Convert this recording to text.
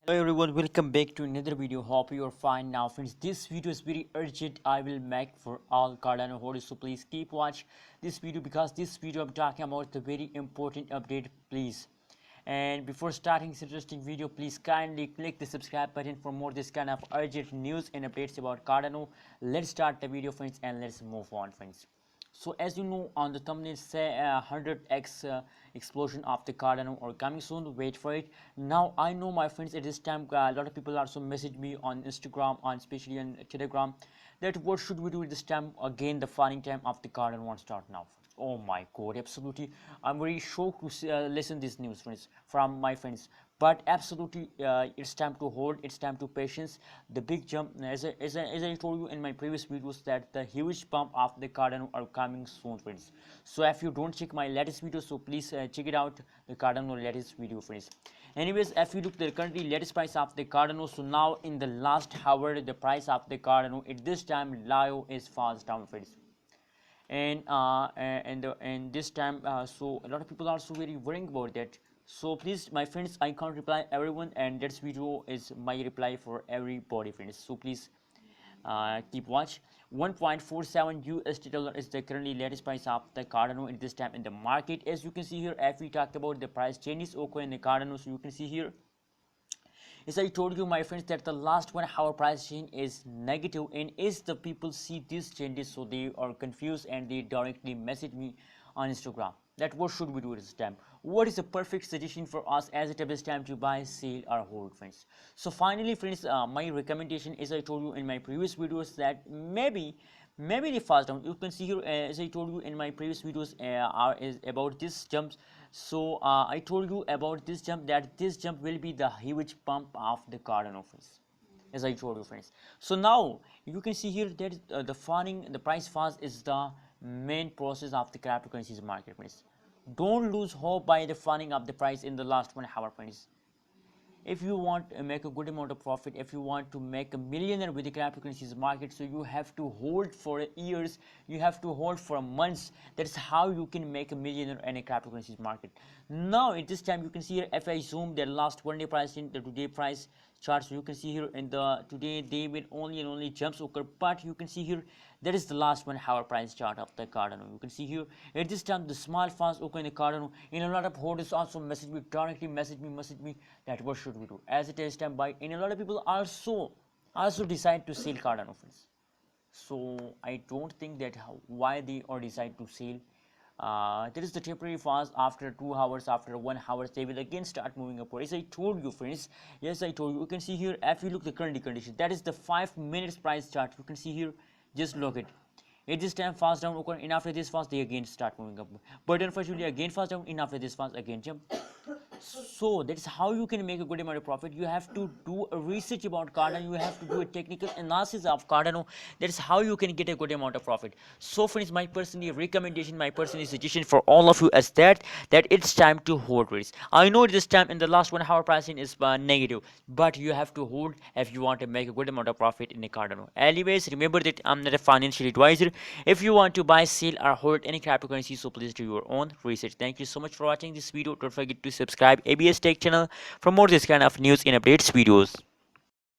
Hello everyone, welcome back to another video. Hope you are fine now, friends. This video is very urgent. I will make for all Cardano holders, so please keep watch this video because this video I'm talking about the very important update, please. And before starting this interesting video, please kindly click the subscribe button for more this kind of urgent news and updates about Cardano. Let's start the video, friends, and let's move on, friends. So as you know, on the thumbnail say 100x explosion of the Cardano or coming soon. Wait for it. Now I know my friends, at this time a lot of people also message me on Instagram, on especially on Telegram, that what should we do at this time. Again, the farming time of the Cardano won't start now. Oh my god, absolutely. I'm very shocked to listen this news, friends, from my friends. But absolutely, it's time to hold, it's time to patience. The big jump, as I told you in my previous videos, that the huge pump of the Cardano are coming soon, friends. So if you don't check my latest video, so please check it out, the Cardano latest video, friends. Anyways, if you look at the currently latest price of the Cardano, so now in the last hour, the price of the Cardano at this time live is fast down, friends. And this time so a lot of people are also very worrying about that. So please, my friends, I can't reply everyone, and this video is my reply for everybody, friends. So please keep watch. 1.47 USD dollar is the currently latest price of the Cardano at this time in the market. As you can see here, if we talk about the price changes occur in the Cardano, so you can see here, as I told you, my friends, that the last 1 hour price change is negative, and as the people see these changes, so they are confused and they directly message me on Instagram that what should we do this time, what is the perfect suggestion for us as it is time to buy, sell or hold, friends. So finally, friends, my recommendation, as I told you in my previous videos, that maybe the fast down, you can see here, as I told you in my previous videos, is about this jumps. So I told you about this jump, that this jump will be the huge pump of the Cardano, friends, as I told you, friends. So now you can see here that the price fast is the main process of the cryptocurrencies market, friends. Don't lose hope by the funding of the price in the last 1 hour, friends. If you want to make a good amount of profit, if you want to make a millionaire with the cryptocurrencies market, so you have to hold for years, you have to hold for months. That's how you can make a millionaire in a cryptocurrencies market. Now at this time, you can see here, if I zoom the last 1 day price in the today price chart, so you can see here in the today they will only jumps occur, but you can see here that is the last 1 hour price chart of the Cardano. You can see here at this time the small fast occur in the Cardano, and a lot of holders also message me directly, message me that what should we do as it is time buy, and a lot of people also decide to sell Cardano, friends. So I don't think that why they or decide to sell. There is the temporary fast. After 2 hours, after 1 hour, they will again start moving upward. As I told you, friends, yes, I told you. You can see here, if you look the current condition, that is the 5 minutes price chart. You can see here, just look it. At this time, fast down occur, and after this fast, they again start moving up. But unfortunately, again fast down, and after this fast, again jump. So that's how you can make a good amount of profit. You have to do a research about Cardano, you have to do a technical analysis of Cardano. That's how you can get a good amount of profit. So friends, my personal recommendation, my personal suggestion for all of you is that it's time to hold rates. I know this time in the last 1 hour pricing is negative, but you have to hold if you want to make a good amount of profit in the Cardano. Anyways, remember that I'm not a financial advisor. If you want to buy, sell or hold any cryptocurrency, so please do your own research. Thank you so much for watching this video. Don't forget to subscribe ABS Tech channel for more this kind of news and updates videos.